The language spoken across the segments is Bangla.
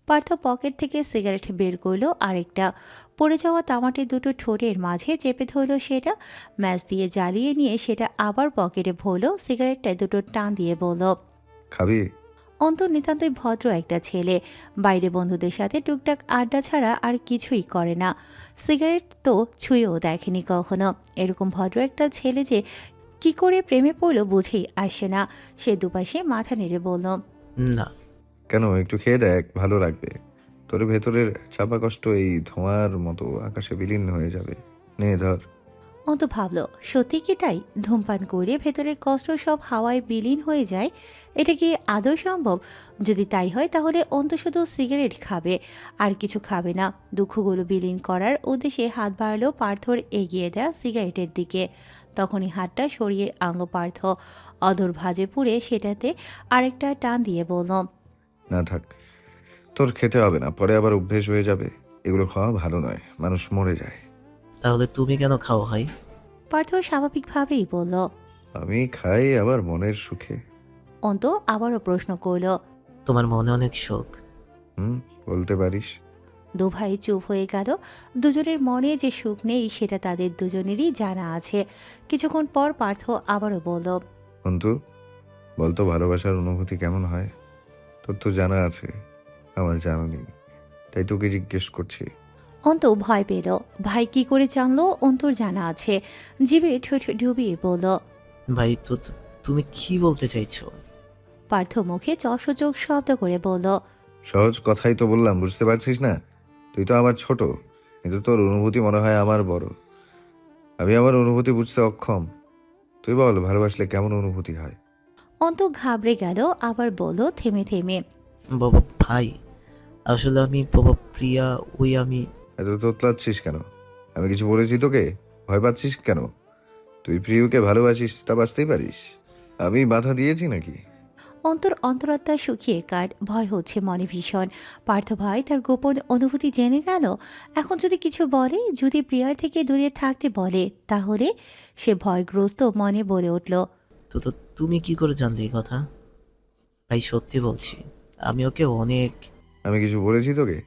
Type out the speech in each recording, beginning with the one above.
পার্থ পকেট থেকে সিগারেট বের করলো আরেকটা। পড়ে যাওয়া তামাটে দুটো ঠোঁটের মাঝে চেপে ধরলো সেটা। ম্যাচ দিয়ে জ্বালিয়ে নিয়ে সেটা আবার পকেটে ভরলো। সিগারেটটায় দুটো টান দিয়ে বলল, খাবি? অন্তর নিতান্তই ভদ্র একটা ছেলে। বাইরে বন্ধুদের সাথে টুকটাক আড্ডা ছাড়া আর কিছুই করে না। সিগারেট তো ছুঁয়েও দেখেনি কখনো। এরকম ভদ্র একটা ছেলে যে কি করে প্রেমে পড়ল বুঝেই আসে না। সে দুপাশে মাথা নেড়ে বলল, না। কেন, একটু খেয়ে দেখ, ভালো লাগবে। তোর ভেতরের চাপা কষ্ট এই ধোঁয়ার মতো আকাশে বিলীন হয়ে যাবে। নে ধর। অন্ত ভাবল, সত্যি কি তাই? ধূমপান করে ভেতরের কষ্ট সব হাওয়ায় বিলীন হয়ে যায়। এটা কি আদৌ সম্ভব? যদি তাই হয় তাহলে অন্ত শুধু সিগারেট খাবে, আর কিছু খাবে না। দুঃখগুলো বিলীন করার উদ্দেশ্যে হাত বাড়ালো পার্থর এগিয়ে দেয়া সিগারেটের দিকে। তখনই হাতটা সরিয়ে আনলো পার্থ। অধর ভাজে পুড়ে সেটাতে আরেকটা টান দিয়ে বলল, না থাক, তোর খেতে হবে না, পরে আবার অভ্যেস হয়ে যাবে। এগুলো খাওয়া ভালো নয়, মানুষ মরে যায়। তাহলে তুমি কেন খাও ভাই? পার্থ স্বাভাবিকভাবেই বলল। আমি খাই আবার মনের সুখে। অন্ত আবারও প্রশ্ন করল। তোমার মনে অনেক শোক। হুম, বলতে পারিস। দুভাই চুপ হয়ে গেল। দুজনের মনে যে সুখ নেই সেটা তাদের দুজনেরই জানা আছে। কিছুক্ষণ পর পার্থ আবারও বলল, অন্তু, বলতো ভালোবাসার অনুভূতি কেমন হয়? তোর তো জানা আছে, আমার জানা নেই, তাই তোকে জিজ্ঞেস করছি। অন্ত ভয় পেল। ভাই কি করে জানলো অন্তর জানা আছে? জিভে ঠোঁট ডুবিয়ে বলল। ভাই তুমি কি বলতে চাইছো? পার্থ মুখে চশচোখ শব্দ করে বলল, সহজ কথাই তো বললাম, বুঝতে পারছিস না? তুই তো আমার ছোট, কিন্তু তোর অনুভূতি মনে হয় আমার বড়। আমি আমার অনুভূতি বুঝতে অক্ষম। তুই বল, ভালোবাসলে কেমন অনুভূতি হয়? অন্ত ঘাবড়ে গেল, আবার বলল থেমে থেমে, বাবা ভাই, আসলে আমি বাবা প্রিয়া, ওই আমি। এত তোতলাচ্ছিস কেন? আমি কিছু বলেছি তোকে? ভয় পাচ্ছিস কেন? তুই প্রিয়কে ভালোবাসিস, তা বাঁচতেই পারিস। আমি বাধা দিয়েছি নাকি? অন্তর অন্তরাত্মা শুকিয়ে কাট। ভয় হচ্ছে মনে ভীষণ। পার্থ ভাই তার গোপন অনুভূতি জেনে গেল। এখন যদি কিছু বলে, যদি প্রিয়ার থেকে দূরে থাকতে বলে, তাহলে সে ভয়গ্রস্ত মনে বলে উঠল, তো তুমি কি করে জানলে এই কথা? ভাই সত্যি বলছি, আমি ওকে অনেক। আমি কিছু বলেছি তোকে?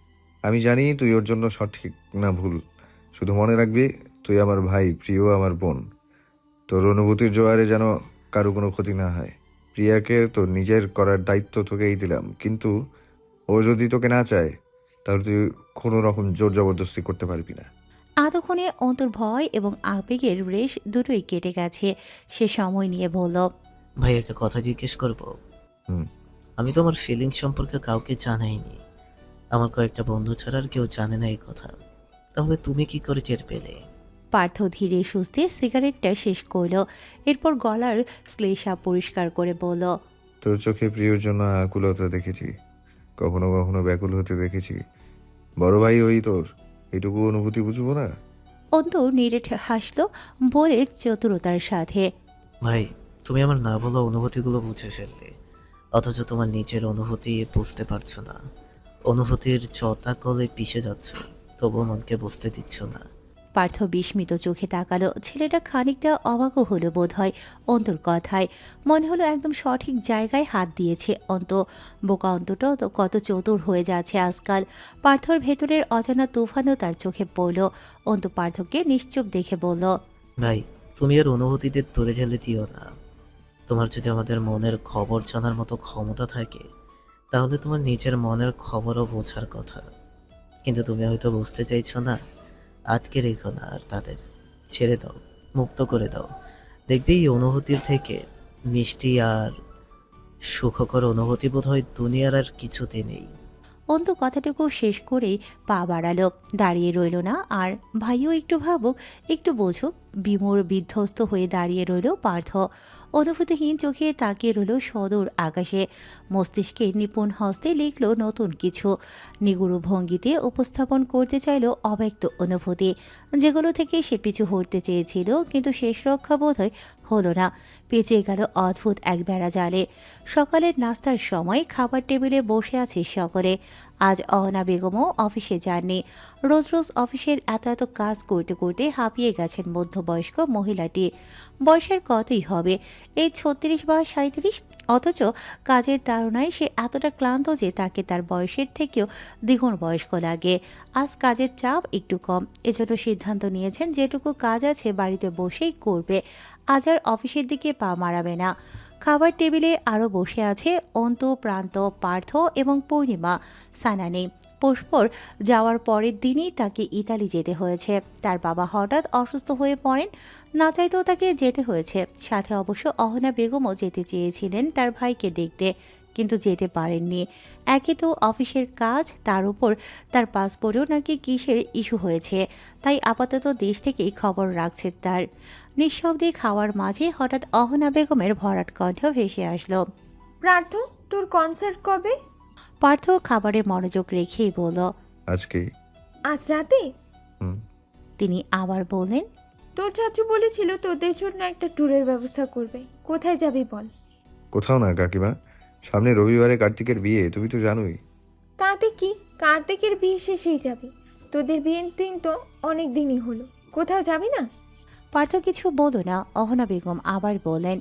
আমি জানি তুই ওর জন্য সঠিক না ভুল। শুধু মনে রাখবি, তুই আমার ভাই, প্রিয় আমার বোন। তোর অনুভূতির জোয়ারে যেন কারো কোনো ক্ষতি না হয়। প্রিয়াকে তোর নিজের করার দায়িত্ব তোকেই দিলাম, কিন্তু ও যদি তোকে না চায়, তাহলে তুই কোনো রকম জোর জবরদস্তি করতে পারবি না। এতক্ষণে অন্তর ভয় এবং আবেগের রেশ দুটোই কেটে গেছে। সে সময় নিয়ে বলল, ভাই একটা কথা জিজ্ঞেস করব? হুম। আমি তো আমার ফিলিংস সম্পর্কে কাউকে জানাইনি। আমার কয়েকটা বন্ধু ছাড়া আর কেউ জানে না এই কথা। তাহলে তুমি কি করে টের পেলে? পার্থ ধীরে সুস্থে সিগারেটটা শেষ করল। এরপর গলার শ্লেষা পরিষ্কার করে বলল, তোর চোখে প্রিয়র জন্য আকুলতা দেখেছি, কখনো কখনো ব্যাকুল হতে দেখেছি। বড় ভাই ওই তোর, এইটুকু অনুভূতি বুঝবো না? অন্তর নিরেট হাসল, বলে চতুরতার সাথে, ভাই, তুমি আমার না বলা অনুভূতিগুলো বুঝে ফেললে, অথচ তোমার নিজের অনুভূতি বুঝতে পারছো না। অনুভূতির চতা কলে পিষে যাচ্ছ, তবুও মনকে বুঝতে দিচ্ছ না। পার্থ বিস্মিত চোখে তাকালো। ছেলেটা খানিকটা অবাকও হলো বোধ হয় অন্তর কথায়। মনে হলো একদম সঠিক জায়গায় হাত দিয়েছে অন্ত। বোকা অন্তটাও তো কত চতুর হয়ে যাচ্ছে আজকাল। পার্থর ভেতরের অজানা তুফানও তার চোখে পড়ল। অন্ত পার্থকে নিশ্চুপ দেখে বলল, ভাই, তুমি আর অনুভূতিদের দূরে ঠেলে দিও না। তোমার যদি আমাদের মনের খবর জানার মতো ক্ষমতা থাকে, তাহলে তোমার নিজের মনের খবরও বোঝার কথা। কিন্তু তুমি হয়তো বুঝতে চাইছো না। আটকে রেখো না আর তাদের, ছেড়ে দাও, মুক্ত করে দাও। দেখবে এই অনুভূতির থেকে মিষ্টি আর সুখকর অনুভূতি বোধ হয় দুনিয়ার আর কিছুতে নেই। অন্ত কথাটুকু শেষ করেই পা বাড়ালো। দাঁড়িয়ে রইল না আর। ভাইও একটু ভাবুক, একটু বোঝুক। বিমূঢ় বিধ্বস্ত হয়ে দাঁড়িয়ে রইল পার্থ। অনুভূতিহীন চোখে তাকিয়ে রইল সদূর আকাশে। মস্তিষ্কে নিপুণ হস্তে লিখল নতুন কিছু। নিগুড় ভঙ্গিতে উপস্থাপন করতে চাইল অব্যক্ত অনুভূতি, যেগুলো থেকে সে পিছু হটতে চেয়েছিল, কিন্তু শেষ রক্ষা বোধহয় হলো না। পেঁচিয়ে গেল অদ্ভুত এক বেড়া জালে। সকালের নাস্তার সময় খাবার টেবিলে বসে আছে সকলে। আজ অহনা বেগমও অফিসে যাননি। রোজ রোজ অফিসের এত এত কাজ করতে করতে হাঁপিয়ে গেছেন মধ্যবয়স্ক মহিলাটি। বয়সের কতই হবে, এই 36 বা 37, অথচ কাজের তাড়নায় সে এতটা ক্লান্ত যে তাকে তার বয়সের থেকেও দ্বিগুণ বয়স্ক লাগে। আজ কাজের চাপ একটু কম, এজন্য সিদ্ধান্ত নিয়েছেন যেটুকু কাজ আছে বাড়িতে বসেই করবে। আজ আর অফিসের দিকে পা মারাবে না। খাবার টেবিলে আরও বসে আছে অন্তু, প্রান্ত, পার্থ এবং পূর্ণিমা। সানা নেই। পুষ্পর যাওয়ার পরের দিনই তাকে ইতালি যেতে হয়েছে। তার বাবা হঠাৎ অসুস্থ হয়ে পড়েন, না চাইতেও তাকে যেতে হয়েছে। সাথে অবশ্য অহনা বেগমও যেতে চেয়েছিলেন তার ভাইকে দেখতে, কিন্তু যেতে পারেননি। একে তো অফিসের কাজ, তার উপর তার পাসপোর্টেও নাকি কিসের ইস্যু হয়েছে, তাই আপাতত দেশ থেকেই খবর রাখছে তার। নিঃশব্দে খাওয়ার মাঝে হঠাৎ অহনা বেগমের ভরাট কণ্ঠ ভেসে আসলো। প্রার্থ, তোর কনসার্ট কবে? পার্থ খাবারে মনোযোগ রেখেই বলল, আজকে। আজ রাতে? হুম। তিনি আবার বললেন, তোর চাচু বলেছিল তোদের জন্য একটা ট্যুরের ব্যবস্থা করবে। কোথায় যাবি বল? কোথাও না কাকিমা, সামনে রবিবারে কার্তিকের বিয়ে, তুমি তো জানোই। তাতে কি, কার্তিকের বিয়ে শেষেই যাবি? তোদের বিয়ের দিন তো অনেক দিনই হলো, কোথাও যাবি না? পার্থ কিছু বলল না। অহনা বেগম আবার বললেন,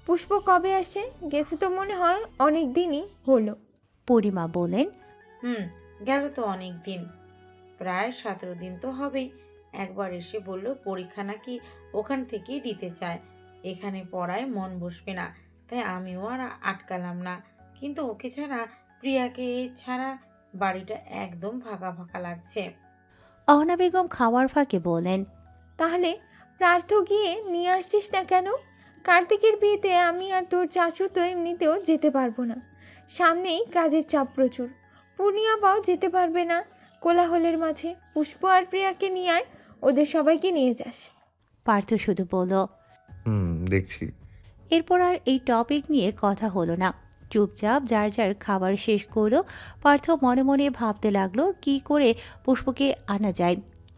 পুষ্প কবে আসে? গেছে তো মনে হয় অনেক দিনই হলো। পূর্ণিমা বললেন, গেল তো অনেক দিন, প্রায় 17 দিন তো হবেই। একবার এসে বলল পরীক্ষা নাকি ওখান থেকেই দিতে চায়, এখানে পড়ায় মন বসবে না, তাই আমিও আর আটকালাম না। কিন্তু ওকে ছাড়া, প্রিয়াকে ছাড়া বাড়িটা একদম ফাঁকা ফাঁকা লাগছে। অহনা বেগম খাওয়ার ফাঁকে বললেন, তাহলে প্রার্থ গিয়ে নিয়ে আসছিস না কেন? কার্তিকের বিয়েতে আমি আর তোর চাচু তো এমনিতেও যেতে পারবো না, সামনেই কাজের চাপ প্রচুর। পূর্ণিমাবাও যেতে পারবে না কোলাহলের মাঝে। পুষ্প আর প্রিয়াকে নিয়ে আয়, ওদের সবাইকে নিয়ে যাস। পার্থ শুধু বলল। দেখছি। এরপর আর এই টপিক নিয়ে কথা হলো না। চুপচাপ যার যার খাবার শেষ করলো। পার্থ মনে মনে ভাবতে লাগলো কি করে পুষ্পকে আনা যায়।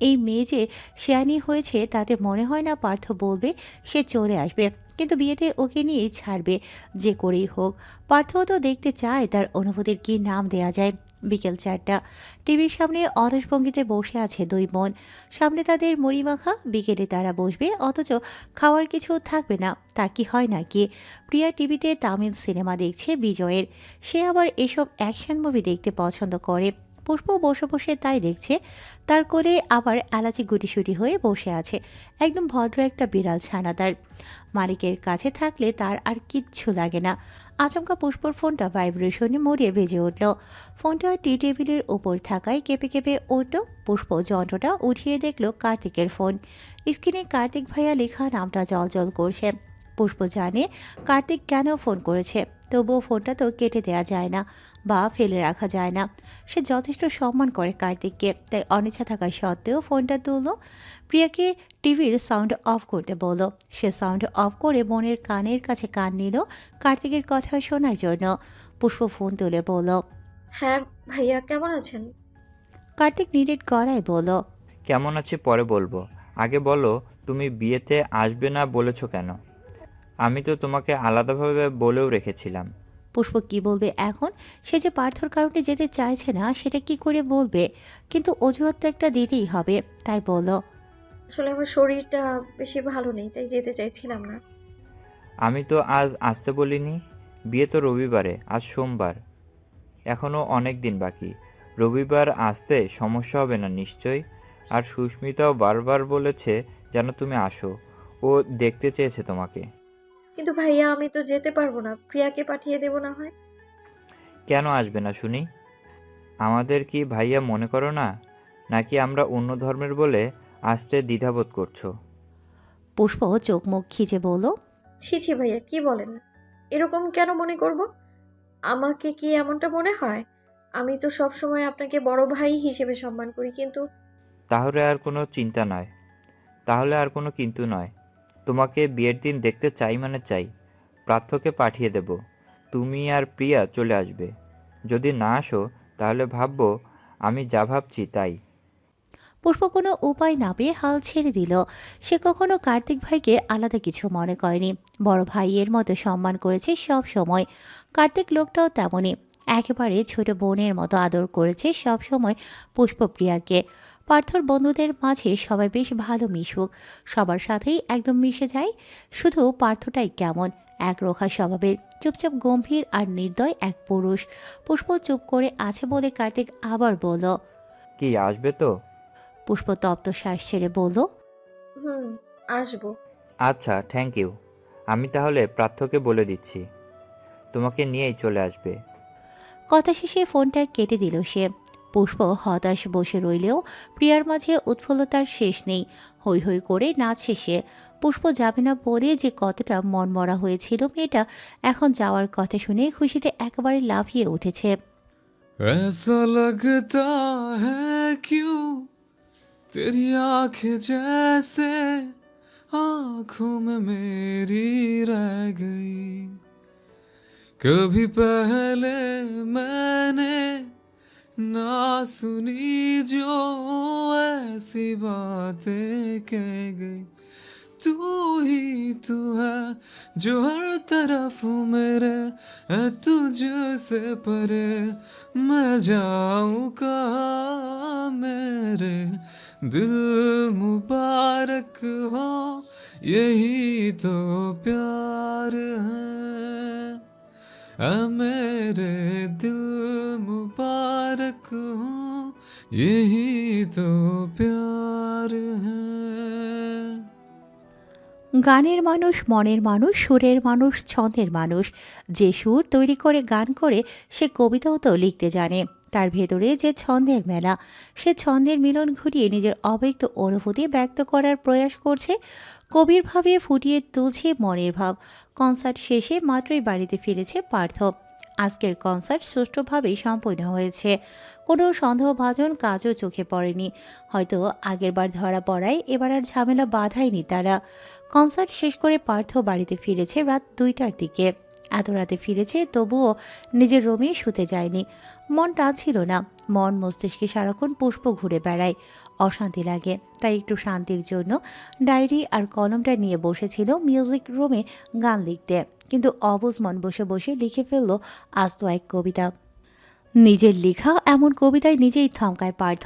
এই মেয়ে যে শেয়ানি হয়েছে তাতে মনে হয় না পার্থ বলবে সে চলে আসবে, কিন্তু বিয়েতে ওকে নিয়েই ছাড়বে যে করেই হোক। পার্থও তো দেখতে চায় তার অনুভূতির কি নাম দেয়া যায়। বিকেল 4টা, টিভির সামনে অলস ভঙ্গিতে বসে আছে দুই বোন। সামনে তাদের মুড়ি মাখা। বিকেলে তারা বসবে, অথচ খাওয়ার কিছু থাকবে না। তা কি হয় নাকি? প্রিয়া টিভিতে তামিল সিনেমা দেখছে বিজয়ের। সে আবার এসব অ্যাকশন মুভি দেখতে পছন্দ করে। পুষ্প বসে বসে তাই দেখছে। তার কোলে আবার এলাচি গুটিসুটি হয়ে বসে আছে। একদম ভদ্র একটা বিড়াল ছানা তার। মালিকের কাছে থাকলে তার আর কিচ্ছু লাগে না। আচমকা পুষ্পর ফোনটা ভাইব্রেশনে মরিয়ে বেজে উঠল। ফোনটা টি টেবিলের ওপর থাকায় কেঁপে কেঁপে উঠল। পুষ্প যন্ত্রটা উঠিয়ে দেখল কার্তিকের ফোন। স্ক্রিনে কার্তিক ভাইয়া লেখা নামটা জল করছে। পুষ্প জানে কার্তিক কেন ফোন করেছে, তবুও ফোনটা তো কেটে দেওয়া যায় না বা ফেলে রাখা যায় না। সে যথেষ্ট সম্মান করে কার্তিককে, তাই অনিচ্ছা থাকা সত্ত্বেও ফোনটা তুলল। প্রিয়াকে টিভির সাউন্ড অফ করতে বলল। সে সাউন্ড অফ করে বোনের কানের কাছে কান নিল কার্তিকের কথা শোনার জন্য। পুষ্প ফোন তুলে বলল, হ্যাঁ ভাইয়া, কেমন আছেন? কার্তিক নিরেট গলায় বলল, কেমন আছি পরে বলবো, আগে বলো তুমি বিয়েতে আসবে না বলেছো কেন? আমি তো তোমাকে আলাদাভাবে বলেও রেখেছিলাম। পুষ্প কি বলবে এখন? সে যে পার্থর কারণে যেতে চাইছে না সেটা কি করে বলবে, কিন্তু অজুহাত তো একটা দিতেই হবে, তাই বলল, আসলে আমার শরীরটা বেশি ভালো নেই, তাই যেতে চাইছিলাম না। আমি তো আজ আসতে বলিনি। বিয়ে তো রবিবারে, আজ সোমবার, এখনও অনেক দিন বাকি। রবিবার আসতে সমস্যা হবে না নিশ্চয়ই। আর সুস্মিতাও বারবার বলেছে যেন তুমি আসো, ও দেখতে চেয়েছে তোমাকে। কিন্তু ভাইয়া আমি তো যেতে পারবো না, প্রিয়াকে পাঠিয়ে দেবো না হয়। কেন আসবে না শুনি? আমাদের কি ভাইয়া মনে করো না, নাকি আমরা অন্য ধর্মের বলে আসতে দ্বিধাবোধ করছো? পুষ্প চোখ মুখ খিচে বলল, ছি ছি ভাইয়া, কি বলেন? এরকম কেন মনে করব? আমাকে কি এমনটা মনে হয়? আমি তো সব সময় আপনাকে বড় ভাই হিসেবে সম্মান করি, কিন্তু তাহলে আর কোনো চিন্তা নয়, তাহলে আর কোনো কিন্তু নয়। তোমাকে বিয়ের দিন দেখতে চাই মানে চাই। প্রার্থকে পাঠিয়ে দেব, তুমি আর প্রিয়া চলে আসবে। যদি না আসো তাহলে ভাববো আমি যা ভাবছি তাই। পুষ্প কোনো উপায় না পেয়ে হাল ছেড়ে দিল। সে কখনো কার্তিক ভাইকে আলাদা কিছু মনে করেনি, বড় ভাইয়ের মতো সম্মান করেছে সব সময়। কার্তিক লোকটাও তেমনই, একেবারে ছোট বোনের মতো আদর করেছে সব সময় পুষ্পপ্রিয়াকে। পার্থর বন্ধুদের মাঝে সবাই বেশ ভালো মিশুক, সবার সাথেই একদম মিশে যায়। শুধু পার্থটাই কেমন, একরোখা স্বভাবের, চুপচাপ গম্ভীর আর নির্দয় এক পুরুষ। পুষ্প চুপ করে আছে বলে কার্তিক আবার বলল। কি আসবে তো? পুষ্প তপ্ত শ্বাস ছেড়ে বলল, হুম, আসবো। আচ্ছা, থ্যাংক ইউ। আমি তাহলে প্রার্থকে বলে দিচ্ছি তোমাকে নিয়েই চলে আসবে। কথা শেষে ফোনটা কেটে দিল সে। পুষ্প হতাশ বসে রইলেও প্রিয়ার মাঝে উৎফুল্লতার শেষ নেই। হৈ হৈ করে নাচ শেষে পুষ্প যাবে না বলে যে কতটা মনমরা হয়েছিল মেয়েটা, এখন যাওয়ার কথা শুনে খুশিতে একেবারে লাফিয়ে উঠেছে। ऐसा लगता है क्यों तेरी आंखें जैसे आंखों में मेरी रह गई। कभी पहले मैंने ना सुनी जो ऐसी बातें कह गई। तू ही तू है जो हर तरफ मेरे है, तुझसे परे मैं जाऊं कहाँ। मेरे दिल मुबारक हो, यही तो प्यार है मेरे दिल मुबारक हो, यही तो प्यार है। গানের মানুষ, মনের মানুষ, সুরের মানুষ, ছন্দের মানুষ। যে সুর তৈরি করে গান করে সে কবিতাও তো লিখতে জানে। তার ভেতরে যে ছন্দের মেলা, সে ছন্দের মিলন ঘটিয়ে নিজের অব্যক্ত অনুভূতি ব্যক্ত করার প্রয়াস করছে, কবির ভাবে ফুটিয়ে তুলছে মনের ভাব। কনসার্ট শেষে মাত্রই বাড়িতে ফিরেছে পার্থ। আজকের কনসার্ট সুষ্ঠুভাবেই সম্পন্ন হয়েছে, কোনো সন্দেহভাজন কাজও চোখে পড়েনি। হয়তো আগেরবার ধরা পড়ায় এবার আর ঝামেলা বাধায়নি তারা। কনসার্ট শেষ করে পার্থ বাড়িতে ফিরেছে রাত 2টার দিকে। এত রাতে ফিরেছে তবুও নিজের রুমে শুতে যায়নি। মন টানছিল না, মন মস্তিষ্কে সারাক্ষণ পুষ্প ঘুরে বেড়ায়, অশান্তি লাগে। তাই একটু শান্তির জন্য ডায়েরি আর কলমটা নিয়ে বসেছিল মিউজিক রুমে গান লিখতে, কিন্তু অবুঝ মন বসে বসে লিখে ফেলল আস্ত এক কবিতা। নিজের লেখা এমন কবিতায় নিজেই থমকায় পার্থ।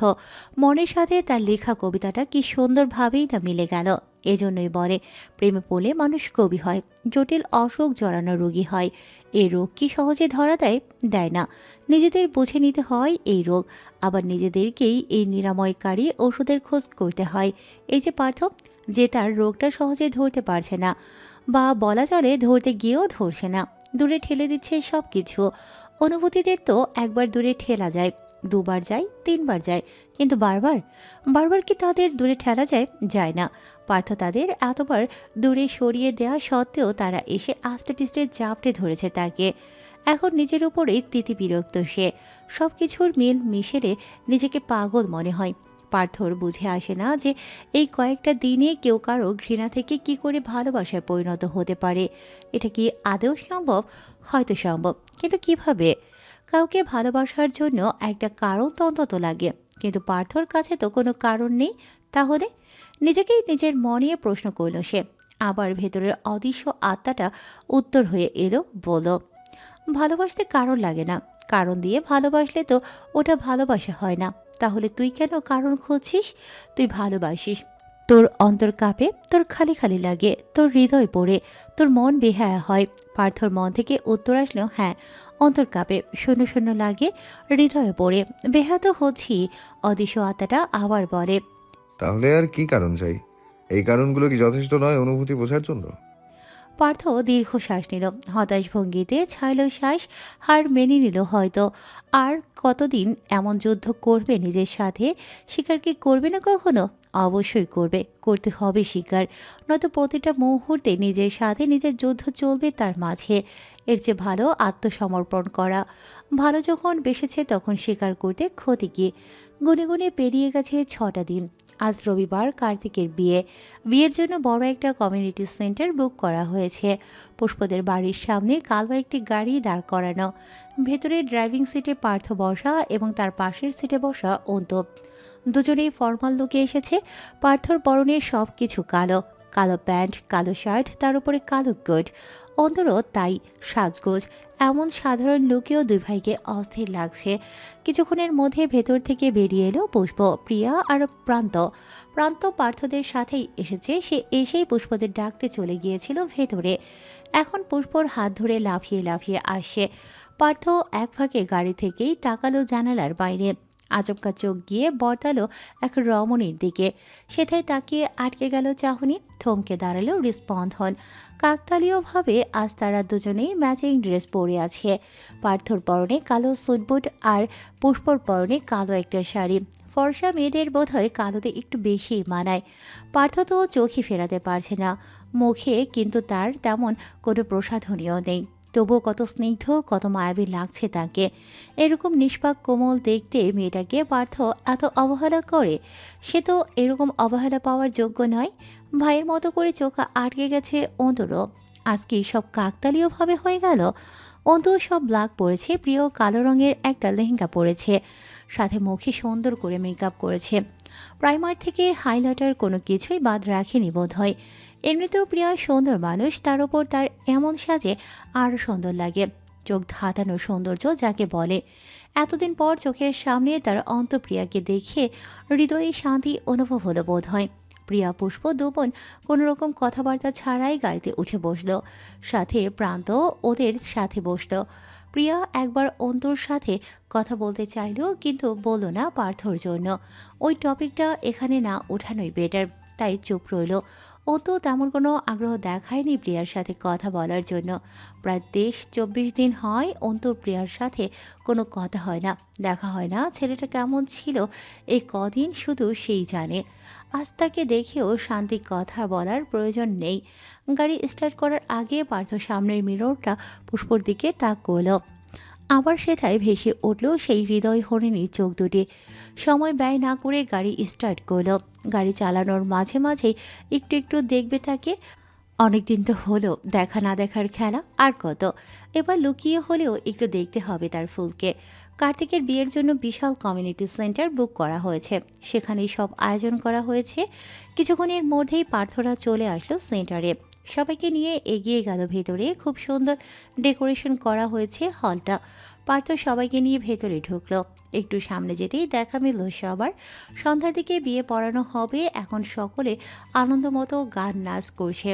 মনের সাথে তার লেখা কবিতাটা কি সুন্দরভাবেই না মিলে গেল। এজন্যই বলে প্রেমে পড়লে মানুষ কবি হয়, জটিল অসুখ জড়ানো রোগী হয়। এই রোগ কি সহজে ধরা দেয়? দেয় না। নিজেদের বুঝে নিতে হয় এই রোগ, আবার নিজেদেরকেই এই নিরাময়কারী ওষুধের খোঁজ করতে হয়। এই যে পার্থ, যে তার রোগটা সহজে ধরতে পারছে না, বা বলা চলে ধরতে গিয়েও ধরছে না, দূরে ঠেলে দিচ্ছে সব কিছু। অনুভূতিদের তো একবার দূরে ঠেলা যায়, দুবার যায়, তিনবার যায়, কিন্তু বারবার বারবার কি তাদের দূরে ঠেলা যায়? যায় না। পার্থ তাদের এতবার দূরে সরিয়ে দেওয়া সত্ত্বেও তারা এসে আষ্টে পিষ্টে জাপটে ধরেছে তাকে। এখন নিজের উপরেই তিতি বিরক্ত সে। সব কিছুর মিল মিশেরে নিজেকে পাগল মনে হয়। পার্থর বুঝে আসে না যে এই কয়েকটা দিনে কেউ কারো ঘৃণা থেকে কি করে ভালোবাসায় পরিণত হতে পারে। এটা কি আদৌ সম্ভব? হয়তো সম্ভব, কিন্তু কিভাবে? কাউকে ভালোবাসার জন্য একটা কারণ তো অন্তত লাগে, কিন্তু পার্থর কাছে তো কোনো কারণ নেই। তাহলে নিজেকেই নিজের মনে প্রশ্ন করল সে। আবার ভেতরের অদৃশ্য আত্মাটা উত্তর হয়ে এলো, বলল, ভালোবাসতে কারণ লাগে না, কারণ দিয়ে ভালোবাসলে তো ওটা ভালোবাসা হয় না। তাহলে তুই কেন কারণ খুঁজছিস? তুই ভালোবাসিস, তোর অন্তর কাঁপে, তোর খালি খালি লাগে, তোর হৃদয় পড়ে, তোর মন বেহায়া হয়। পার্থর মন থেকে উত্তর আসলেও হ্যাঁ, অন্তর কাঁপে, শূন্য শূন্য লাগে, হৃদয়ে পড়ে, বেহায়া তো হচ্ছি। অদৃশ্য আত্মাটা আবার বলে, তাহলে আর কি কারণ চাই? এই কারণগুলো কি যথেষ্ট নয় অনুভূতি বোঝার জন্য? পার্থ দীর্ঘশ্বাস নিল, হতাশ ভঙ্গিতে ছাইল শ্বাস, হার মেনে নিল হয়তো। আর কতদিন এমন যুদ্ধ করবে নিজের সাথে? স্বীকার কি করবে না কখনো? অবশ্যই করবে, করতে হবে স্বীকার, নয়তো প্রতিটা মুহূর্তে নিজের সাথে নিজের যুদ্ধ চলবে তার মাঝে। এর চেয়ে ভালো আত্মসমর্পণ করা। ভালো যখন বেসেছে তখন স্বীকার করতে ক্ষতি কি? গুনে গুনে পেরিয়ে গেছে 6টা দিন। আজ রবিবার কার্তিকের বিয়ে। বিয়ের জন্য বড় একটা কমিউনিটি সেন্টার বুক করা হয়েছে। পুষ্পদের বাড়ির সামনে কালো একটি গাড়ি দাঁড় করানো। ভেতরে ড্রাইভিং সিটে পার্থ বসা এবং তার পাশের সিটে বসা অন্ত। দুজনেই ফর্মাল লুকে এসেছে। পার্থর পরনে সব কিছু কালো, কালো প্যান্ট, কালো শার্ট, তার উপরে কালো কোট। অন্তরও তাই সাজগোজ। এমন সাধারণ লুকেও দুই ভাইকে অস্থির লাগছে। কিছুক্ষণের মধ্যে ভেতর থেকে বেরিয়ে এলো পুষ্প, প্রিয়া আর প্রান্ত। প্রান্ত পার্থদের সাথেই এসেছে। সে এসেই পুষ্পদের ডাকতে চলে গিয়েছিল ভেতরে। এখন পুষ্পর হাত ধরে লাফিয়ে লাফিয়ে আসছে। পার্থ এক ফাঁকে গাড়ি থেকেই তাকালো জানালার বাইরে। আচমকা চোখ গিয়ে বর্তালো এক রমণীর দিকে। সেথায় তাকিয়ে আটকে গেল চাহনি। থমকে দাঁড়ালো হৃস্পন্দন। কাকতালীয়ভাবে আজ তারা দুজনেই ম্যাচিং ড্রেস পরে আছে। পার্থর পরনে কালো সুটবুট আর পুষ্পর পরনে কালো একটা শাড়ি। ফর্সা মেয়েদের বোধহয় কালোতে একটু বেশি মানায়। পার্থ তো চোখই ফেরাতে পারছে না মুখে, কিন্তু তার তেমন কোনো প্রসাধনীয় নেই। তবুও কত স্নিগ্ধ, কত মায়াবী লাগছে তাকে। এরকম নিষ্পাক কোমল দেখতে মেয়েটাকে পার্থ এত অবহেলা করে। সে তো এরকম অবহেলা পাওয়ার যোগ্য নয়। ভাইয়ের মতো করে চোখ আটকে গেছে অন্তরও। আজকে সব কাকতালীয়ভাবে হয়ে গেল। অন্তু সব ব্ল্যাক পরেছে, প্রিয় কালো রঙের একটা লেহেঙ্গা পরেছে, সাথে মুখে সুন্দর করে মেকআপ করেছে। প্রাইমার থেকে হাইলাইটার কোনো কিছুই বাদ রাখেনি বোধ হয়। এমনিতেও প্রিয়া সুন্দর মানুষ, তার ওপর তার এমন সাজে আরও সুন্দর লাগে। চোখ ধাঁধানো সৌন্দর্য যাকে বলে। এতদিন পর চোখের সামনে তার অন্তঃপ্রিয়াকে দেখে হৃদয়ে শান্তি অনুভব হলো বোধ হয়। প্রিয়া পুষ্প দুবোন কোনোরকম কথাবার্তা ছাড়াই গাড়িতে উঠে বসলো। সাথে প্রান্ত ওদের সাথে বসলো। প্রিয়া একবার অন্তর সাথে কথা বলতে চাইলো, কিন্তু বলল না পার্থর জন্য। ওই টপিকটা এখানে না ওঠানোই বেটার, তাই চুপ রইল। ও তো তেমন কোনো আগ্রহ দেখায়নি প্রিয়ার সাথে কথা বলার জন্য। প্রায় 23-24 দিন হয় অন্তর প্রিয়ার সাথে কোনো কথা হয় না, দেখা হয় না। ছেলেটা কেমন ছিল এই কদিন শুধু সেই জানে। আজ তাকে দেখেও শান্তি কথা বলার প্রয়োজন নেই। গাড়ি স্টার্ট করার আগে পার্থ সামনের মিররটা পুষ্পর দিকে তাক করল। আবার সেথায় ভেসে উঠল সেই হৃদয় হরিণীর চোখ দুটি। সময় ব্যয় না করে গাড়ি স্টার্ট করলো। গাড়ি চালানোর মাঝে মাঝেই একটু একটু দেখবে তাকে। অনেকদিন তো হলো দেখা না দেখার খেলা, আর কত। এবার লুকিয়ে হলেও একটু দেখতে হবে তার ফুলকে। কার্তিকের বিয়ের জন্য বিশাল কমিউনিটি সেন্টার বুক করা হয়েছে, সেখানেই সব আয়োজন করা হয়েছে। কিছুক্ষণের মধ্যেই পার্থরা চলে আসলো সেন্টারে। সবাইকে নিয়ে এগিয়ে গেল ভেতরে। খুব সুন্দর ডেকোরেশন করা হয়েছে হলটা। পার্থ সবাইকে নিয়ে ভেতরে ঢুকলো। একটু সামনে যেতেই দেখা মিলল সবার। সন্ধ্যার দিকে বিয়ে পড়ানো হবে। এখন সকলে আনন্দ মতো গান নাচ করছে।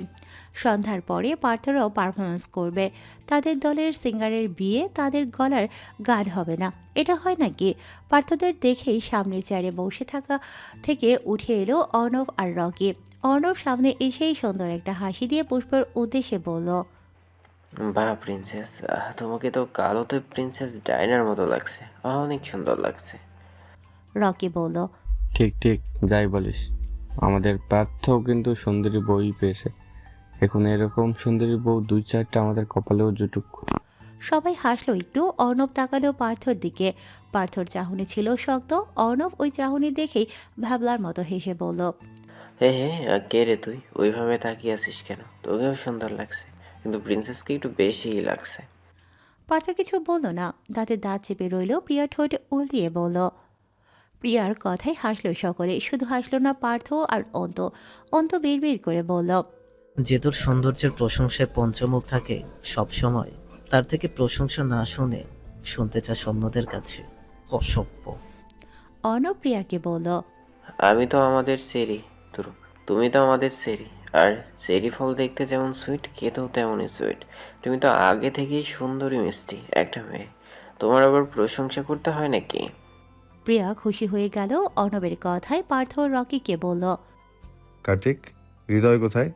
সন্ধ্যার পরে পার্থরাও পারফরমেন্স করবে। তাদের দলের সিঙ্গারের বিয়ে, তাদের গলার গান হবে না, এটা হয় নাকি? পার্থদের দেখেই সামনের চেয়ারে বসে থাকা থেকে উঠে এলো অর্ণব আর রকি। অর্ণব সামনে এসেই সুন্দর একটা হাসি দিয়ে পুষ্পের উদ্দেশ্যে বলল, বাহ প্রিন্সেস, তোমাকে তো কালোতে প্রিন্সেস ডায়নার মতো লাগছে, অনেক সুন্দর লাগছে। রকি বলল, ঠিক ঠিক, যাই বলিস। আমাদের পার্থও কিন্তু সুন্দরী বউই পেয়েছে। এখন এরকম সুন্দরী বউ 2-4টা আমাদের কপালেও জুটুক। সবাই হাসলো একটু। অর্ণব তাকালো পার্থর দিকে। পার্থর চাহনি ছিল শক্ত। অর্ণব ওই চাহনি দেখেই ভাবলার মতো হেসে বলল, হে হে, কে রে তুই? ওইভাবে তাকিয়ে আছিস কেন? তোকেও সুন্দর লাগছে, কিন্তু প্রিন্সেসকে একটু বেশিই লাগছে। পার্থ কিছু বলল না, দাঁতে দাঁত চেপে রইল। প্রিয়া ঠোঁট উল্টিয়ে বলল। প্রিয়ার কথায় হাসলো সকলে, শুধু হাসলো না পার্থ আর অন্ত। অন্ত বিড়বিড় করে বলল, যে তোর সৌন্দর্যের প্রশংসায় পঞ্চমুখ থাকে সব সময়, তার থেকে প্রশংসা না শুনে শুনতে চাস অন্যদের কাছে, অসভ্য। অর্ণব প্রিয়াকে বলল, আমি তো আমাদের চেরি, তুমি তো আমাদের চেরি। আর চেরি ফল দেখতে যেমন সুইট, খেতেও তেমনই সুইট। তুমি তো আগে থেকেই সুন্দরী মিষ্টি একটা মেয়ে, তোমার আবার প্রশংসা করতে হয় নাকি? প্রিয়া খুশি হয়ে গেল অর্ণবের কথায়। পার্থ রকিকে বলল। কার্তিক, হৃদয় কোথায়?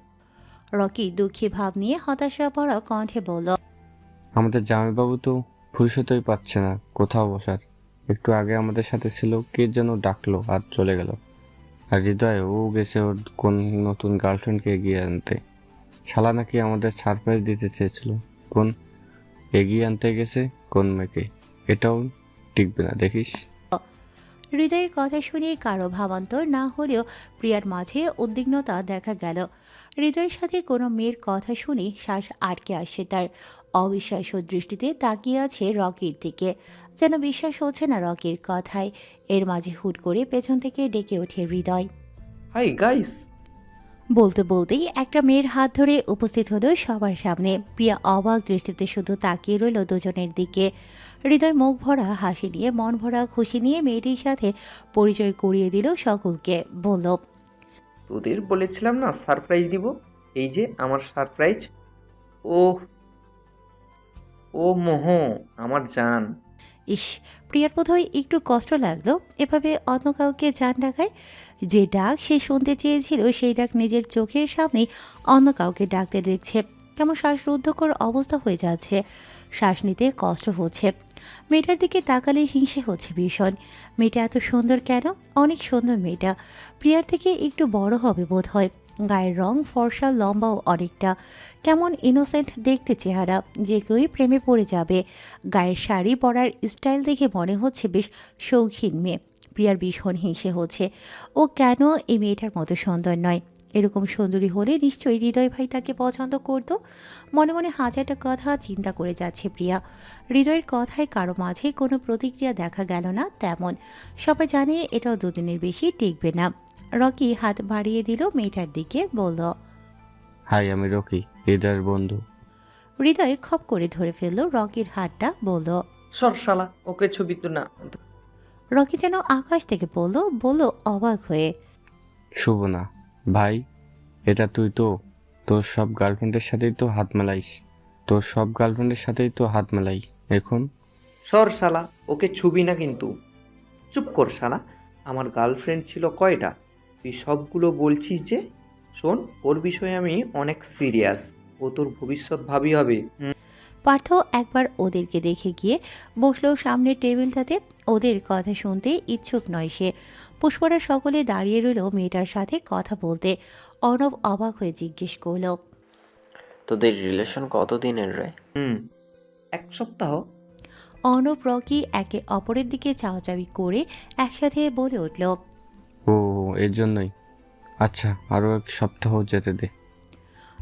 রকি দুঃখী ভাব নিয়ে হতাশা ভরা কণ্ঠে বলল, আমাদের জামাইবাবু তো ফুরসতই পাচ্ছে না কোথাও বসার। একটু আগে আমাদের সাথে ছিল, কে যেন ডাকলো আর চলে গেল। আর হৃদয়, ও গেছে ওর কোন নতুন গার্লফ্রেন্ডকে এগিয়ে আনতে। শালা নাকি আমাদের সারপ্রাইজ দিতে চেয়েছিল। কোন এগিয়ে আনতে গেছে কোন মেয়েকে, এটাও টিকবে না দেখিস। হৃদয়ের কথা শুনে কারো ভাবান্তর না হলেও প্রিয়ার মাঝে উদ্বিগ্নতা দেখা গেল। হৃদয়ের সাথে কোনো মেয়ের কথা শুনে শ্বাস আটকে আসে তার। অবিশ্বাস্য দৃষ্টিতে তাকিয়ে আছে রকির দিকে, যেন বিশ্বাস হচ্ছে না রকির কথায়। এর মাঝে হুট করে পেছন থেকে ডেকে ওঠে হৃদয়। Hi guys. বলতে বলতেই একটা মেয়ের হাত ধরে উপস্থিত হলো সবার সামনে। প্রিয়া অবাক দৃষ্টিতে শুধু তাকিয়ে রইল দুজনের দিকে। হৃদয় মুখ ভরা হাসি নিয়ে, মন ভরা খুশি নিয়ে মেয়েটির সাথে পরিচয় করিয়ে দিল সকলকে। বলল, তোদের বলেছিলাম না সারপ্রাইজ দিব, এই যে আমার সারপ্রাইজ। ও ও মোহ, আমার জান। ইস, প্রিয়ার বোধহয় একটু কষ্ট লাগলো এভাবে অন্য কাউকে জান ডাকায়। যে ডাক সে শুনতে চেয়েছিল সেই ডাক নিজের চোখের সামনেই অন্য কাউকে ডাকতে দেখছে। কেমন শ্বাসরুদ্ধকর অবস্থা হয়ে যাচ্ছে, শ্বাস নিতে কষ্ট হচ্ছে। মেয়েটার দিকে তাকালে হিংসে হচ্ছে ভীষণ। মেয়েটা এত সুন্দর কেন? অনেক সুন্দর মেয়েটা, প্রিয়ার থেকে একটু বড় হবে বোধ হয়। গায়ের রং ফর্সা, লম্বাও অনেকটা, কেমন ইনোসেন্ট দেখতে চেহারা, যে কেউই প্রেমে পড়ে যাবে। গায়ের শাড়ি পরার স্টাইল দেখে মনে হচ্ছে বেশ শৌখিন মেয়ে। প্রিয়ার ভীষণ হিংসে হচ্ছে। ও কেন এই মেয়েটার মতো সুন্দর নয়? এরকম সুন্দরী হলে নিশ্চয়ই হৃদয় ভাই তাকে পছন্দ করত। মনে মনে হাজারটা কথা চিন্তা করে যাচ্ছে প্রিয়া। হৃদয়ের কথায় কারো মাঝে কোনো প্রতিক্রিয়া দেখা গেল না তেমন। সবাই জানে এটাও দুদিনের বেশি টিকবে না। রকি হাত বাড়িয়ে দিল মেয়েটার দিকে, বলল, হাই, আমি রকি, হৃদয়ের বন্ধু। হৃদয় খপ করে ধরে ফেলল রকির হাতটা, বলল, সর শালা, ওকে ছবি তো না। রকি যেন আকাশ থেকে বলল অবাক হয়ে, শুভ না ভাই, এটা তুই তো তোর সব গার্লফ্রেন্ডের সাথেই তো হাত মেলাইস, তোর সব গার্লফ্রেন্ডের সাথেই তো হাত মেলাই এখন। সর শালা, ওকে ছবি না কিন্তু। চুপ কর শালা, আমার গার্লফ্রেন্ড ছিল কয়টা? তুই সবগুলো বলছিস যে? শোন, ওর বিষয়ে আমি অনেক সিরিয়াস। ও তোর ভবিষ্যৎ ভাবি হবে। পার্থ একবার ওদেরকে দেখে গিয়ে বসলো সামনের টেবিলটাতে। ওদের কথা শুনতে ইচ্ছুক নয় সে। পুষ্পরা সকলে দাঁড়িয়ে রইল মেয়েটার সাথে কথা বলতে। অর্ণব অবাক হয়ে জিজ্ঞেস করল, তোদের রিলেশন কত দিনের রে? 1 সপ্তাহ। অর্ণব রকি একে অপরের দিকে চাওয়াচাওয়ি করে একসাথে বলে উঠল, ও, এর জন্যই। আচ্ছা, আরও 1 সপ্তাহ যেতে দে।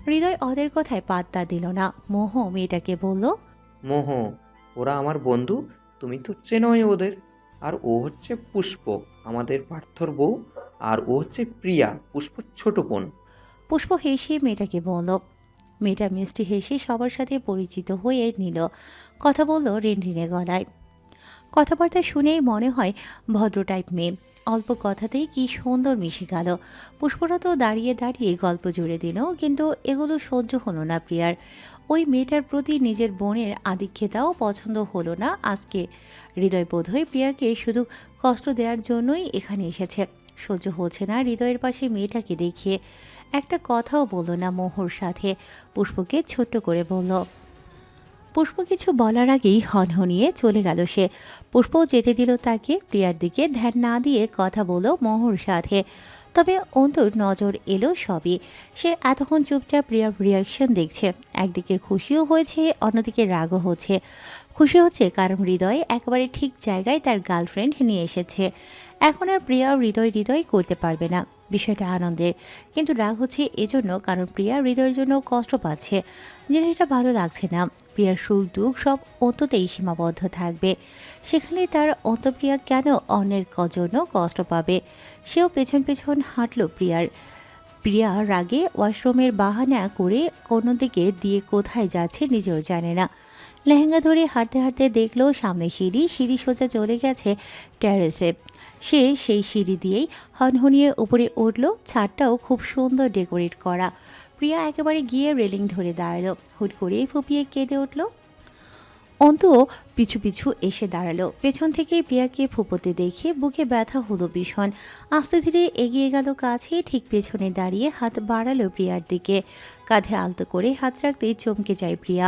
হৃদয় ওদের কথায় পাত্তা দিল না। মোহ মেয়েটাকে বলল, মোহ, ওরা আমার বন্ধু, তুমি তো চেনোই ওদের। আর ও হচ্ছে পুষ্প, আমাদের পার্থর বউ। আর ও হচ্ছে প্রিয়া, পুষ্পর ছোট বোন। পুষ্প হেসে মেয়েটাকে বলল। মেয়েটা মিষ্টি হেসে সবার সাথে পরিচিত হয়ে নিল। কথা বলল রেনরিনে গলায়। কথাবার্তা শুনেই মনে হয় ভদ্র টাইপ মেয়ে। অল্প কথাতেই কি সুন্দর মিশে গেল। পুষ্পরা তো দাঁড়িয়ে দাঁড়িয়ে গল্প জুড়ে দিল, কিন্তু এগুলো সহ্য হলো না প্রিয়ার। ওই মেয়েটার প্রতি নিজের বোনের আধিক্যতাও পছন্দ হলো না আজকে। হৃদয় বোধহয় প্রিয়াকে শুধু কষ্ট দেওয়ার জন্যই এখানে এসেছে। সহ্য হচ্ছে না হৃদয়ের পাশে মেয়েটাকে দেখিয়ে। একটা কথাও বলল না মোহর সাথে। পুষ্পকে ছোট্ট করে বলল। পুষ্প কিছু বলার আগেই হনহনিয়ে চলে গেল সে। পুষ্প যেতে দিল তাকে। প্রিয়ার দিকে ধ্যান না দিয়ে কথা বলল মোহর সাথে। তবে অন্তর নজর এলো সবই। সে এতক্ষণ চুপচাপ প্রিয়ার রিয়াকশন দেখছে। একদিকে খুশিও হয়েছে, অন্যদিকে রাগও হচ্ছে। খুশি হচ্ছে কারণ হৃদয় একেবারে ঠিক জায়গায় তার গার্লফ্রেন্ড নিয়ে এসেছে। এখন আর প্রিয়া হৃদয় হৃদয় করতে পারবে না, বিষয়টা আনন্দের। কিন্তু রাগ হচ্ছে এজন্য কারণ প্রিয়া হৃদয়ের জন্য কষ্ট পাচ্ছে। জিনিসটা ভালো লাগছে না। প্রিয়ার সুখ দুঃখ সব অন্ততেই সীমাবদ্ধ থাকবে। সেখানে তার অন্তপ্রিয়া কেন অন্যের জন্য কষ্ট পাবে? সেও পেছন পেছন হাঁটল প্রিয়ার। প্রিয়া রাগে ওয়াশরুমের বাহানা করে কোনো দিকে দিয়ে কোথায় যাচ্ছে নিজেও জানে না। লেহেঙ্গা ধরে হাঁটতে হাঁটতে দেখলো সামনে সিঁড়ি সোজা চলে গেছে টেরেসে। সে সেই সিঁড়ি দিয়েই হনহনিয়ে উপরে উঠল। ছাদটাও খুব সুন্দর ডেকোরেট করা। প্রিয়া একেবারে গিয়ে রেলিং ধরে দাঁড়ালো। হুট করেই ফুপিয়ে কেঁদে উঠল। অন্তুও পিছু পিছু এসে দাঁড়ালো। পেছন থেকে প্রিয়াকে ফুপোতে দেখে বুকে ব্যথা হলো ভীষণ। আস্তে ধীরে এগিয়ে গেল কাছে, ঠিক পেছনে দাঁড়িয়ে হাত বাড়ালো প্রিয়ার দিকে। কাঁধে আলতো করে হাত রাখতেই চমকে যায় প্রিয়া।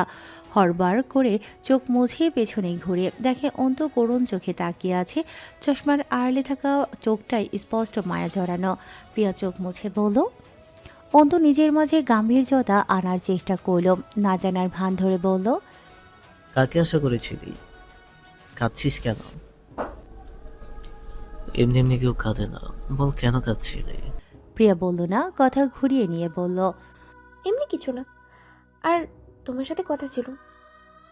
হরবার করে চোখ মুছে পেছনে ঘুরে দেখে অন্তু করুণ চোখে তাকিয়ে আছে। চশমার আড়ালে থাকা চোখটায় স্পষ্ট মায়া জড়ানো। প্রিয়া চোখ মুছে বলল। অন্তু নিজের মাঝে গাম্ভীর্যতা আনার চেষ্টা করল। না জানার ভান ধরে বলল, কাকে আশা করেছিলি? কাঁদছিস কেন? এমনি এমনি কেউ কাঁদে না, বল কেন কাঁদছিলে? প্রিয়া বলল না, কথা ঘুরিয়ে নিয়ে বলল, এমনি কিছু না। আর তোমার সাথে কথা ছিল।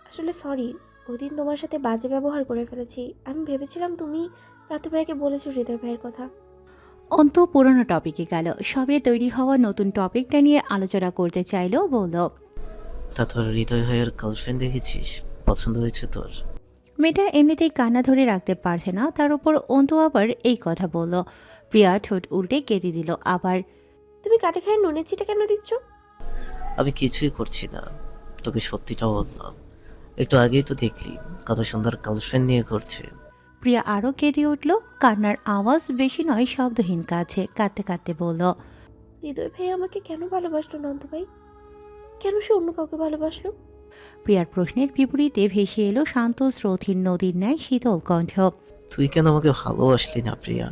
আসলে সরি, ওই দিন তোমার সাথে বাজে ব্যবহার করে ফেলেছি। আমি ভেবেছিলাম তুমি প্রাতু ভাইকে বলেছো হৃদয় ভাইয়ের কথা। অন্ত পুরনো টপিকে গেল, সবে তৈরি হওয়া নতুন টপিকটা নিয়ে আলোচনা করতে চাইলো, বলল। তা তোর হৃদয় ভাইয়ের গার্লফ্রেন্ড দেখেছিস? পছন্দ হয়েছে তোর? মেয়েটা এমনিতেই কান্না ধরে রাখতে পারছে না, তার উপর অন্তু আবার এই কথা বলল। প্রিয়া ঠোঁট উল্টে কেটে দিল আবার। তুমি কাটে খায় নুনের চিটা কেন দিচ্ছ? আমি কিছুই করছি না, তোকে সত্যিটা বললাম। একটু আগেই তো দেখলি কত সুন্দর গার্লফ্রেন্ড নিয়ে ঘুরছে। প্রিয়া আরও কেঁদে উঠল, কান্নার আওয়াজ বেশি নয়, শব্দহীন কাছে, কাঁদতে কাঁদতে বলল। হৃদয় ভাই আমাকে কেন ভালোবাসলো নন্দ ভাই? কেন সে অন্য কাউকে ভালোবাসলো? প্রিয়ার প্রশ্নের বিপরীতে ভেসে এলো শান্ত স্রোতহীন নদীর ন্যায় শীতল কণ্ঠ। তুই কেন আমাকে ভালোবাসলি না প্রিয়া?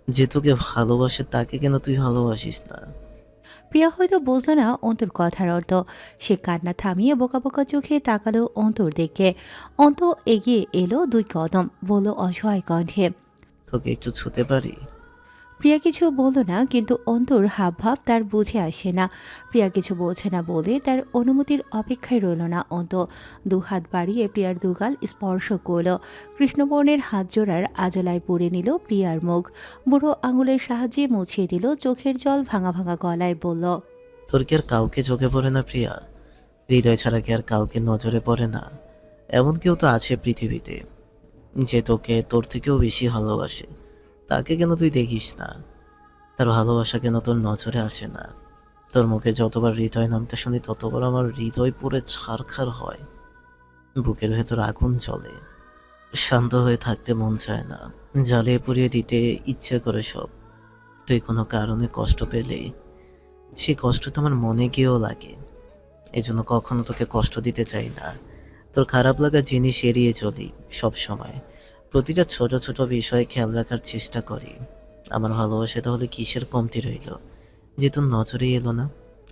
যে তোকে ভালোবাসে তাকে কেন তুই ভালোবাসিস না? প্রিয়া হয়তো বুঝল না অন্তুর কথার অর্থ। সে কান্না থামিয়ে বোকা বোকা চোখে তাকালো অন্তুর দিকে। অন্তু এগিয়ে এলো 2 কদম, বলল অসহায় কণ্ঠে। তোকে একটু ছুতে পারি? প্রিয়া কিছু বলল না, কিন্তু অন্তুর হাবভাব তার বুঝে আসে না। প্রিয়া কিছু বলছে না বলে তার অনুমতির অপেক্ষায় রইল না অন্ত। 2 হাত বাড়িয়ে প্রিয়ার দুগাল স্পর্শ করল। কৃষ্ণবর্ণের হাত জোড়ার আজলায় পুড়ে নিল প্রিয়ার মুখ। বুড়ো আঙুলের সাহায্যে মুছিয়ে দিল চোখের জল, ভাঙা ভাঙা গলায় বলল। তোর কি আর কাউকে চোখে পড়ে না প্রিয়া? হৃদয় ছাড়া কি আর কাউকে নজরে পড়ে না? এমন কেউ তো আছে পৃথিবীতে যে তোকে তোর থেকেও বেশি ভালোবাসে। তাকে কেন তুই দেখিস না? তার ভালোবাসা কেন তোর নজরে আসে না? তোর মুখে যতবার হৃদয় নামটা শুনি ততবার আমার হৃদয় পুরে ছারখার হয়, বুকের ভেতর আগুন জ্বলে। শান্ত হয়ে থাকতে মন চায় না, জ্বালিয়ে পুড়িয়ে দিতে ইচ্ছে করে সব। তুই কোনো কারণে কষ্ট পেলে সেই কষ্ট তো আমার মনে গিয়েও লাগে। এজন্য কখনো তোকে কষ্ট দিতে চাই না। তোর খারাপ লাগা জিনিস এড়িয়ে চলি সব সময়। প্রতিটা ছোট ছোট বিষয়ে খেয়াল রাখার চেষ্টা করি। আমার ভালোবাসা তাহলে কিসের কমতি রইল যে তোর নজরে এলো না?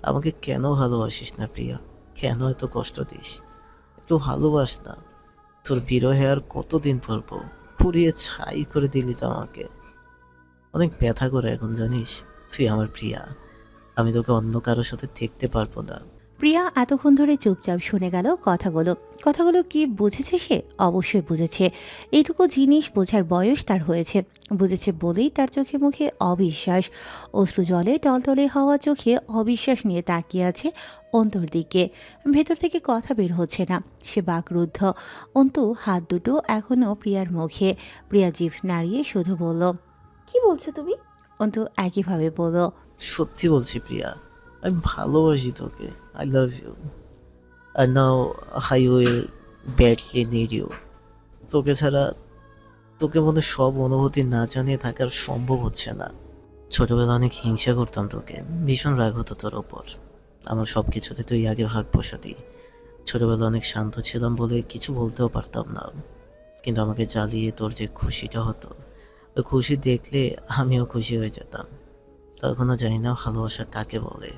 আমাকে কেন ভালোবাসিস না প্রিয়া? কেন এত কষ্ট দিস? একটু ভালোবাস না। তোর বিরহে আর কতদিন পড়বো? পুড়িয়ে ছাই করে দিলি তো আমাকে। অনেক ব্যথা করে এখন, জানিস? তুই আমার প্রিয়া, আমি তোকে অন্য কারোর সাথে দেখতে পারবো না। প্রিয়া এতক্ষণ ধরে চুপচাপ শুনে গেল কথাগুলো কি বুঝেছে সে? অবশ্যই বুঝেছে। এইটুকু জিনিস বোঝার বয়স তার হয়েছে। বুঝেছে বলেই তার চোখে মুখে অবিশ্বাস। অশ্রু জলে টলটলে হওয়া চোখে অবিশ্বাস নিয়ে তাকিয়ে আছে অন্তর দিকে। ভেতর থেকে কথা বের হচ্ছে না, সে বাকরুদ্ধ। অন্তু হাত দুটো এখনও প্রিয়ার মুখে। প্রিয়া জিভ নাড়িয়ে শুধু বলল। কি বলছো তুমি? অন্তু একইভাবে বলল। সত্যি বলছি প্রিয়া, আমি ভালোবাসি তোকে। I love you. আর now I will badly need you. তোকে ছাড়া, তোকে মনে সব অনুভূতি না জানিয়ে থাকার সম্ভব হচ্ছে না। ছোটবেলা অনেক হিংসা করতাম তোকে, ভীষণ রাগ হতো তোর ওপর। আমার সব কিছুতে তুই আগে ভাগ বসাতি। ছোটবেলা অনেক শান্ত ছিলাম বলে কিছু বলতেও পারতাম না, কিন্তু আমাকে জ্বালিয়ে তোর যে খুশিটা হতো, ওই খুশি দেখলে আমিও খুশি হয়ে যেতাম। তখনও জানি না ভালোবাসা কাকে বলে।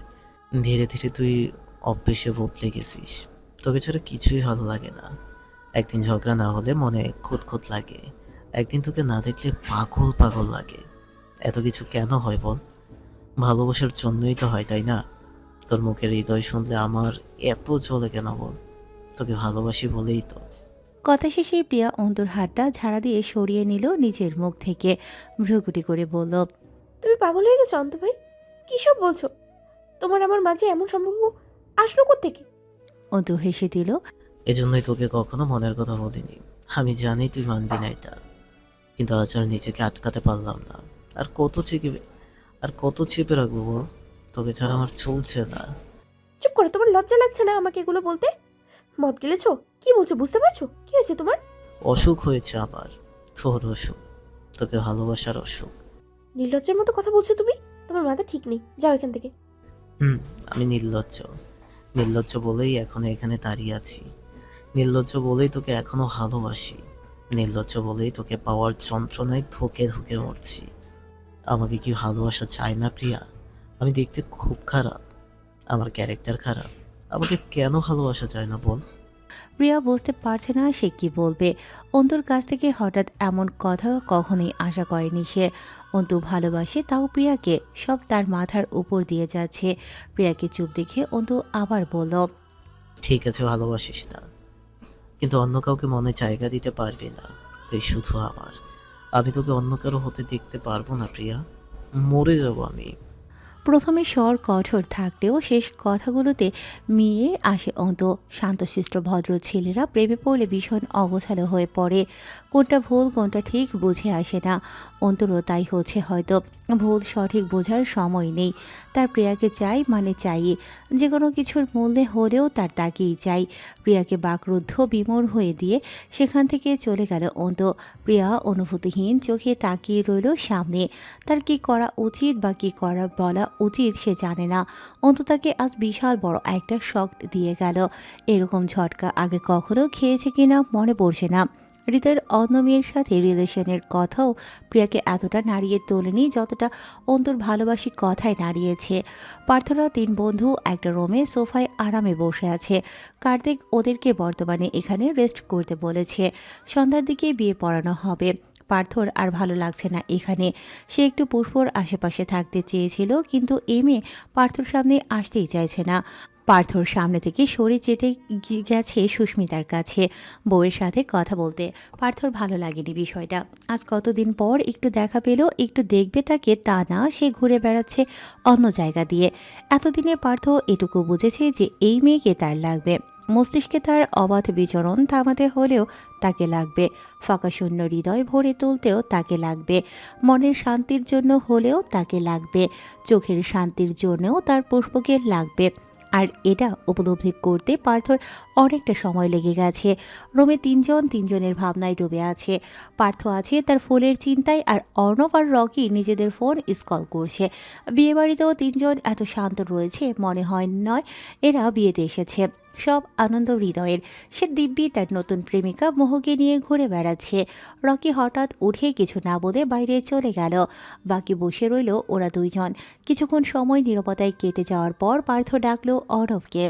ধীরে ধীরে তুই অভ্যেসে বদলে গেছিস। তোকে ছাড়া কিছুই ভালো লাগে না। একদিন ঝগড়া না হলে মনে খুঁতখুত লাগে, একদিন তোকে না দেখলে পাগল পাগল লাগে। এত কিছু কেন হয় বল? ভালোবাসার জন্যই তো হয়, তাই না? তোর মুখের হৃদয় শুনলে আমার এত জ্বলে কেন বল? তোকে ভালোবাসি বলেই তো। কথা শেষে প্রিয়া অন্তর হাতটা ঝাড়া দিয়ে সরিয়ে নিল নিজের মুখ থেকে। ভ্রুকুটি করে বলল। তুমি পাগল হয়ে গেছো অন্ত ভাই? কী সব বলছো? তোমার আমার মাঝে এমন সম্পর্ক আসলো কোত্থেকে? অন্তু হেসে দিল। এজন্যই তোকে কখনো মনের কথা বলিনি। আমি জানি তুই মানবি না এটা, কিন্তু আজ আর নিজেকে আটকাতে পারলাম না। আর কত চেপে রাখবো বল? তোকে ছাড়া আমার চলছে না। চুপ করো, তোমার লজ্জা লাগছে না আমাকে এগুলো বলতে? মদ গিলেছো? কি বলছো বুঝতে পারছো? কি হয়েছে তোমার? অসুখ হয়েছে আমার। তোর অসুখ, তোকে ভালোবাসার অসুখ। নির্লজ্জের মতো কথা বলছো তুমি। তোমার মাথা ঠিক নেই, যাও এখান থেকে। আমি নির্লজ্জ বলেই এখনো এখানে দাঁড়িয়ে আছি। নির্লজ্জ বলেই তোকে এখনো ভালোবাসি। নির্লজ্জ বলেই তোকে পাওয়ার যন্ত্রণায় ধুকে ধুকে মরছি। আমাকে কি ভালোবাসা চায় না প্রিয়া? আমি দেখতে খুব খারাপ, আমার ক্যারেক্টার খারাপ, আমাকে কেন ভালোবাসা চায় না বল? প্রিয়া বুঝতে পারছে না সে কি বলবে। অন্তুর কাছ থেকে হঠাৎ এমন কথা কখনোই আশা করেনি সে। অন্তু ভালোবাসে, তাও প্রিয়াকে। সব তার মাথার উপর দিয়ে যাচ্ছে। প্রিয়াকে চুপ দেখে অন্তু আবার বলল। ঠিক আছে, ভালোবাসিস না, কিন্তু অন্য কাউকে মনে জায়গা দিতে পারবি না। তুই শুধু আমার। আমি তোকে অন্য কারো হতে দেখতে পারবো না প্রিয়া। মরে যাব আমি। প্রথমে স্বর কঠোর থাকলেও শেষ কথাগুলোতে মিয়ে আসে অন্ত। শান্তশিষ্ট ভদ্র ছেলেরা প্রেমে পড়লে ভীষণ অগোছালো হয়ে পড়ে, কোনটা ভুল কোনটা ঠিক বুঝে আসে না। অন্তরও তাই হচ্ছে হয়তো, ভুল সঠিক বোঝার সময় নেই। তার প্রিয়াকে চাই মানে চাই, যে কোনো কিছুর মূল্যে হলেও তার তাকেই চাই। প্রিয়াকে বাকরুদ্ধ বিমূঢ় হয়ে দিয়ে সেখান থেকে চলে গেল অন্ত। প্রিয়া অনুভূতিহীন চোখে তাকিয়ে রইল সামনে। তার কি করা উচিত বা কি করা বলা উচিত সে জানে না। অন্ত তাকে আজ বিশাল বড় একটা শক দিয়ে গেল। এরকম ঝটকা আগে কখনো খেয়েছে কিনা মনে পড়ছে না। হৃদয়ের অন্য মেয়ের সাথে রিলেশনের কথাও প্রিয়াকে এতটা নাড়িয়ে তোলেনি যতটা অন্তর ভালোবাসি কথায় নাড়িয়েছে। পার্থরা 3 বন্ধু একটা রুমে সোফায় আরামে বসে আছে। কার্তিক ওদেরকে বর্তমানে এখানে রেস্ট করতে বলেছে, সন্ধ্যার দিকে বিয়ে পড়ানো হবে। পার্থর আর ভালো লাগছে না এখানে। সে একটু পুষ্পর আশেপাশে থাকতে চেয়েছিল, কিন্তু মেয়ে পার্থর সামনে আসতেই চাইছে না। পার্থর সামনে থেকে সরে যেতে গেছে সুস্মিতার কাছে বউয়ের সাথে কথা বলতে। পার্থর ভালো লাগেনি বিষয়টা। আজ কতদিন পর একটু দেখা পেল, একটু দেখবে তাকে, তা না সে ঘুরে বেড়াচ্ছে অন্য জায়গা দিয়ে। এতদিনে পার্থ এটুকু বুঝেছে যে এই মেয়েকে তার লাগবে। মস্তিষ্কে তার অবাধ বিচরণ থামাতে হলেও তাকে লাগবে, ফাঁকা শূন্য হৃদয় ভরে তুলতেও তাকে লাগবে, মনের শান্তির জন্য হলেও তাকে লাগবে, চোখের শান্তির জন্যও তার পুষ্পকে লাগবে। আর এটা উপলব্ধি করতে পার্থর অনেকটা সময় লেগে গেছে। রুমে 3 জন 3 জনের ভাবনায় ডুবে আছে। পার্থ আছে তার ফুলের চিন্তায়, আর অর্ণব আর রকি নিজেদের ফোন স্কল করছে। বিয়েবাড়িতেও 3 জন এত শান্ত রয়েছে মনে হয় নয় এরা বিয়েতে এসেছে। সব আনন্দ হৃদয়ের। সে দিব্যি তার নতুন প্রেমিকা মোহকে নিয়ে ঘুরে বেড়াচ্ছে। রকি হঠাৎ উঠে কিছু না বলে বাইরে চলে গেল। বাকি বসে রইল ওরা 2 জন। কিছুক্ষণ সময় নীরবতায় কেটে যাওয়ার পর পার্থ ডাকলো অর্ণবকে।